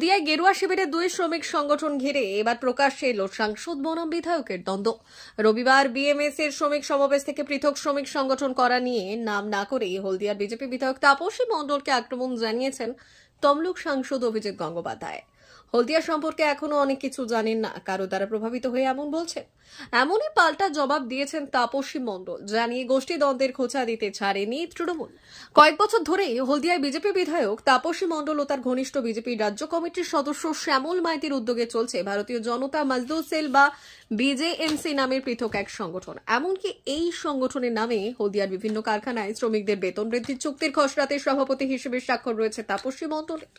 হলদিয়ায় গেরুয়া শিবিরে দুই শ্রমিক সংগঠন ঘিরে এবার প্রকাশ্যে এলো সাংসদ বনাম বিধায়কের দ্বন্দ্ব। রবিবার বিএমএস এর শ্রমিক সমাবেশ থেকে পৃথক শ্রমিক সংগঠন করা নিয়ে নাম না করে হলদিয়ার বিজেপি বিধায়ক তাপসী মণ্ডলকে আক্রমণ জানিয়েছেন তমলুক সাংসদ অভিজিৎ গঙ্গোপাধ্যায়। হলদিয়া সম্পর্কে এখনো অনেক কিছু জানেন না, কারো দ্বারা প্রভাবিত হয়ে এমন বলছেন। এমনই পাল্টা জবাব দিয়েছেন তাপসী মণ্ডল, জানিয়ে গোষ্ঠী দ্বন্দ্বের খোঁচা দিতে ছাড়েনি তৃণমূল। কয়েক বছর ধরে হলদিয়ায় বিজেপি বিধায়ক তাপসী মণ্ডল ও তার ঘনিষ্ঠ বিজেপি রাজ্য কমিটির সদস্য শ্যামল মাইতির উদ্যোগে চলছে ভারতীয় জনতা মজদুর সেল বা বিজেএমসি নামের পৃথক এক সংগঠন। এমনকি এই সংগঠনের নামে হলদিয়ার বিভিন্ন কারখানায় শ্রমিকদের বেতন বৃদ্ধির চুক্তির খসড়াতে সভাপতি হিসেবে স্বাক্ষর রয়েছে তাপসী মণ্ডলের।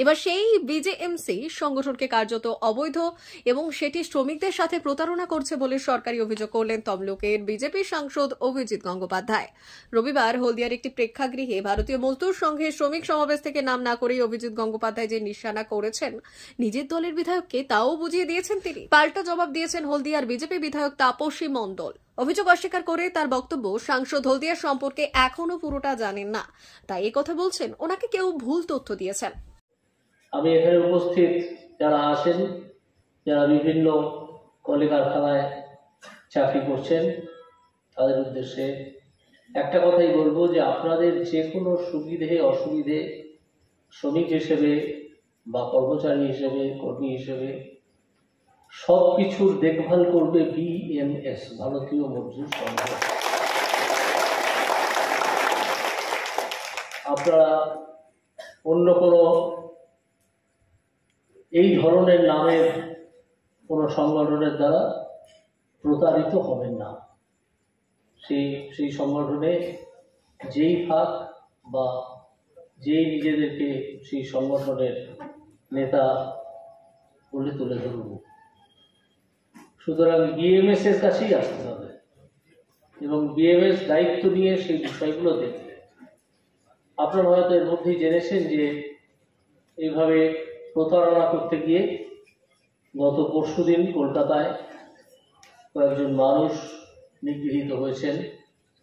এবার সেই বিজেএমসি সংগঠনকে কার্যত অবৈধ এবং সেটি শ্রমিকদের সাথে প্রতারণা করছে বলে সরকারি অভিযোগ করলেন তমলুকের বিজেপি সাংসদ অভিজিৎ গঙ্গোপাধ্যায়। রবিবার হলদিয়ার একটি প্রেক্ষাগৃহে ভারতীয় মজদুর সংঘের শ্রমিক সমাবেশ থেকে নাম না করেই অভিজিৎ গঙ্গোপাধ্যায় যে নিশানা করেছেন নিজের দলের বিধায়ককে, তাও বুঝিয়ে দিয়েছেন তিনি। পাল্টা জবাব দিয়েছেন হলদিয়ার বিজেপি বিধায়ক তাপসী মণ্ডল। অভিযোগ অস্বীকার করে তার বক্তব্য, সাংসদ হলদিয়া সম্পর্কে এখনো পুরোটা জানেন না, তাই এই কথা বলছেন, ওনাকে কেউ ভুল তথ্য দিয়েছেন। আমি এখানে উপস্থিত যারা আছেন, যারা বিভিন্ন কলকারখানায় চাকরি করছেন, তাদের উদ্দেশ্যে একটা কথাই বলবো যে আপনাদের যে কোনো সুবিধে অসুবিধে শ্রমিক হিসেবে বা কর্মচারী হিসেবে, কর্মী হিসেবে সব কিছুর দেখভাল করবে বিএমএস, ভারতীয় মজদুর সংঘ। আপনারা অন্য কোনো এই ধরনের নামের কোনো সংগঠনের দ্বারা প্রতারিত হবেন না। সেই সংগঠনে যেই ভাগ বা যেই নিজেদেরকে সেই সংগঠনের নেতা বলে তুলে ধরব, সুতরাং বিএমএস এর কাছেই আসতে হবে এবং বিএমএস দায়িত্ব নিয়ে সেই বিষয়গুলো দেখবে। আপনারা হয়তো এর মধ্যেই জেনেছেন যে এইভাবে প্রতারণা করতে গিয়ে গত পরশুদিন কলকাতায় কয়েকজন মানুষ নিগৃহীত হয়েছেন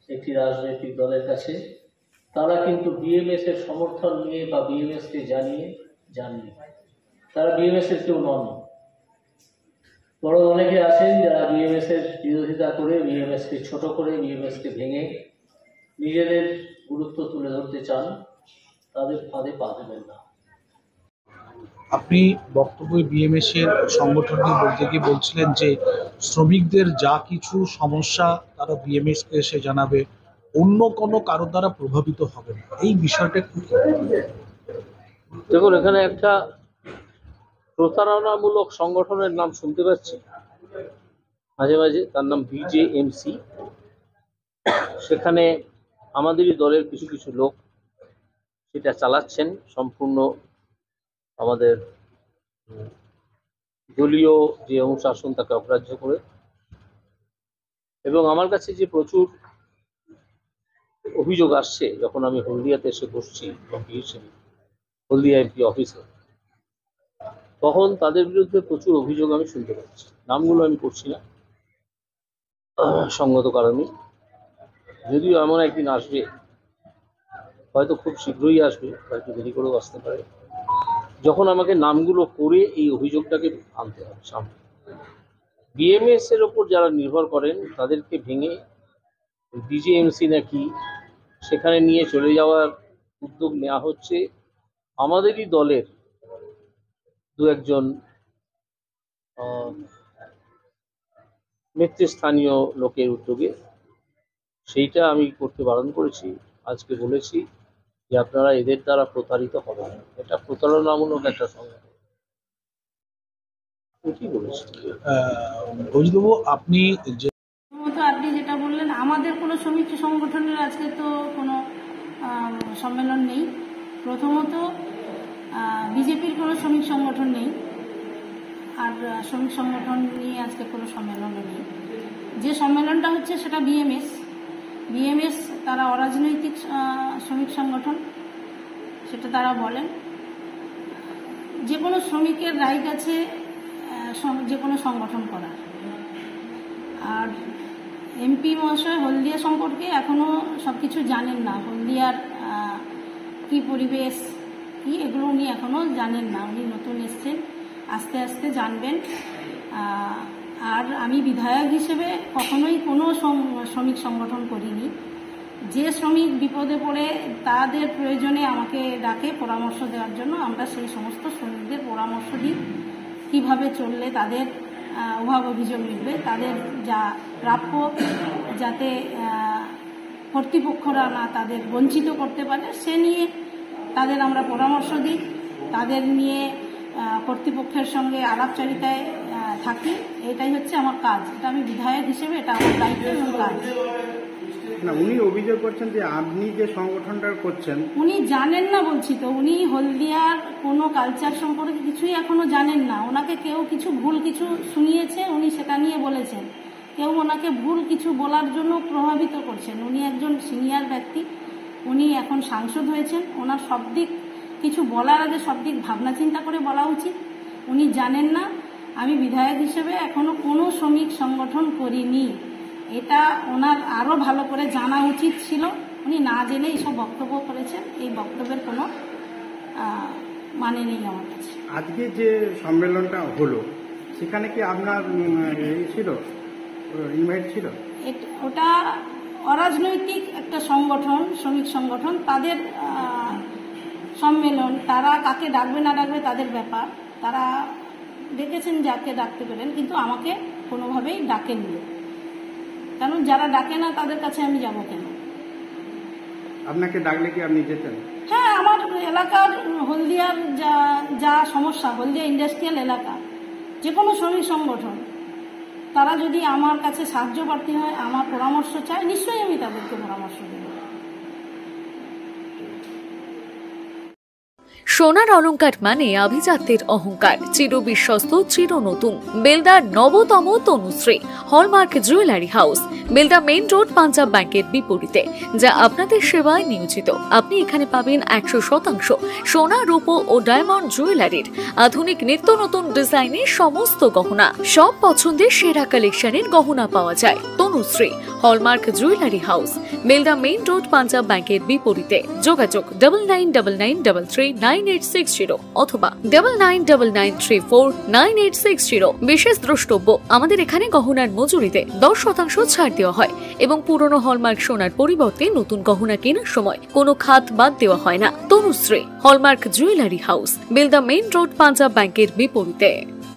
একটি রাজনৈতিক দলের কাছে। তারা কিন্তু বিএমএস এর সমর্থন নিয়ে বা বিএমএস কে জানিয়ে যাননি, তারা বিএমএস এর কেউ নন। বড় অনেকে আছেন যারা বিএমএস এর বিরোধিতা করে, বিএমএস কে ছোট করে, বিএমএস কে ভেঙে নিজেদের গুরুত্ব তুলে ধরতে চান, তাদের ফাঁদে পা দেবেন না। আপনি বক্তব্যে বিএমএস এর সংগঠন নিয়ে বলতে গিয়ে বলছিলেন যে শ্রমিকদের যা কিছু সমস্যা তারা বিএমএস কে এসে জানাবে, অন্য কোনো কারোর দ্বারা প্রভাবিত হবে না, এই বিষয়টা কি? দেখুন, এখানে একটা প্রতারণামূলক সংগঠনের নাম শুনতে পাচ্ছি মাঝে মাঝে, তার নাম বিজেএমসি। সেখানে আমাদেরই দলের কিছু কিছু লোক সেটা চালাচ্ছেন সম্পূর্ণ আমাদের দলীয় যে অনুশাসন তাকে অগ্রাহ্য করে। এবং আমার কাছে যে প্রচুর অভিযোগ আসছে, যখন আমি হলদিয়াতে এসে বসছি এমপি হিসেবে, হলদিয়া এমপি অফিসে, তখন তাদের বিরুদ্ধে প্রচুর অভিযোগ আমি শুনতে পাচ্ছি। নামগুলো আমি করছি না সঙ্গত কারণে, যদিও এমন একদিন আসবে, হয়তো খুব শীঘ্রই আসবে, হয়তো দেরি করেও আসতে পারে, যখন আমাকে নামগুলো করে এই অভিযোগটাকে আনতে হবে সামনে। বিএমএস এর ওপর যারা নির্ভর করেন তাদেরকে ভেঙে বিজেএমসি নাকি সেখানে নিয়ে চলে যাওয়ার উদ্যোগ নেওয়া হচ্ছে আমাদেরই দলের দু একজন নেতৃস্থানীয় লোকের উদ্যোগে। সেইটা আমি করতে বারণ করেছি, আজকে বলেছি যে আপনারা এদের দ্বারা প্রতারিত হবেন না, এটা প্রতারণামূলক একটা সংগঠন। কি বলেছি অজিতবাবু, আপনি যেটা বললেন, আমাদের কোনো শ্রমিক সংগঠনের আজকে তো কোনো সম্মেলন নেই। প্রথমত বিজেপির কোনো শ্রমিক সংগঠন নেই, আর শ্রমিক সংগঠন নিয়ে আজকে কোনো সম্মেলনও নেই। যে সম্মেলনটা হচ্ছে সেটা বিএমএস তারা অরাজনৈতিক শ্রমিক সংগঠন, সেটা তারা বলেন। যে কোনো শ্রমিকের রাইট আছে যে কোনো সংগঠন করার। আর এমপি মহাশয় হলদিয়া সম্পর্কে এখনও সব কিছু জানেন না, হলদিয়ার কী পরিবেশ, কি, এগুলো উনি এখনও জানেন না। উনি নতুন এসছেন, আস্তে আস্তে জানবেন। আর আমি বিধায়ক হিসেবে কখনোই কোনো শ্রমিক সংগঠন করিনি। যে শ্রমিক বিপদে পড়ে তাদের প্রয়োজনে আমাকে ডাকে পরামর্শ দেওয়ার জন্য, আমরা সেই সমস্ত শ্রমিকদের পরামর্শ দিই কীভাবে চললে তাদের অভাব অভিযোগ মিটবে, তাদের যা প্রাপ্য যাতে কর্তৃপক্ষরা না তাদের বঞ্চিত করতে পারে সে নিয়ে তাদের আমরা পরামর্শ দিই। তাদের নিয়ে কর্তৃপক্ষের সঙ্গে আলাপচারিতায় থাকি। এটাই হচ্ছে আমার কাজ। এটা আমি বিধায়ক হিসেবে এটা আমার দায়িত্ব এবং কাজ। না, উনি অভিযোগ করছেন যে আপনি যে সংগঠনটা করছেন উনি জানেন না, বলছি তো। উনি হলদিয়ার কোনো কালচার সম্পর্কে কিছুই এখনো জানেন না। ওনাকে কেউ কিছু ভুল কিছু শুনিয়েছে, উনি সেটা নিয়ে বলেছেন। কেউ ওনাকে ভুল কিছু বলার জন্য প্রভাবিত করছেন। উনি একজন সিনিয়র ব্যক্তি, উনি এখন সাংসদ হয়েছেন। ওনার সব দিক কিছু বলার আগে সব দিক ভাবনা চিন্তা করে বলা উচিত। উনি জানেন না। আমি বিধায়ক হিসেবে এখনো কোনো শ্রমিক সংগঠন করিনি। এটা ওনার আরও ভালো করে জানা উচিত ছিল। উনি না জেনে এইসব বক্তব্য করেছেন। এই বক্তব্যের কোনো মানে নেই আমার কাছে। আজকে যে সম্মেলনটা হলো সেখানে কি আপনার ছিল, ইনভাইট ছিল? ওটা অরাজনৈতিক একটা সংগঠন, শ্রমিক সংগঠন, তাদের সম্মেলন। তারা কাকে ডাকবে না ডাকবে তাদের ব্যাপার। তারা ডেকেছেন যাকে ডাকতে পারেন, কিন্তু আমাকে কোনোভাবেই ডাকেননি। কারণ যারা ডাকে না তাদের কাছে আমি যাব কেন? আপনাকে ডাকলে কি আপনি যেতেন? হ্যাঁ, আমার এলাকার হলদিয়ার যা সমস্যা, হলদিয়া ইন্ডাস্ট্রিয়াল এলাকা, যে কোনো শ্রমিক সংগঠন তারা যদি আমার কাছে সাহায্য প্রার্থী হয়, আমার পরামর্শ চায়, নিশ্চয়ই আমি তাদেরকে পরামর্শ দেব। সোনার অলংকার মানে আভিজাত্যের অহংকার, চিরবিশ্বস্ত চির নতুন বেলদার নবতম Tanushree hallmark jewellery house, Belda main road, Punjab ব্যাংকের বিপরীতে, যা আপনাদের সেবায় নিয়োজিত। আপনি এখানে পাবেন 100% সোনা, রূপো ও ডায়মন্ড জুয়েলারির আধুনিক নিত্য নতুন ডিজাইনের সমস্ত গহনা। সব পছন্দের সেরা কালেকশনের গহনা পাওয়া যায়। Tanushree hallmark jewellery house, Belda main road, Punjab ব্যাংকের বিপরীতে। যোগাযোগ 9999339860 অথবা 9999349860। বিশেষ দ্রষ্টব্য, আমাদের এখানে গহনার মজুরিতে 10% ছাড় দেওয়া হয় এবং পুরনো হলমার্ক সোনার পরিবর্তে নতুন গহনা কেনার সময় কোনো খাত বাদ দেওয়া হয় না। Tanushree hallmark jewellery house, Belda main road, Punjab ব্যাংকের বিপরীতে।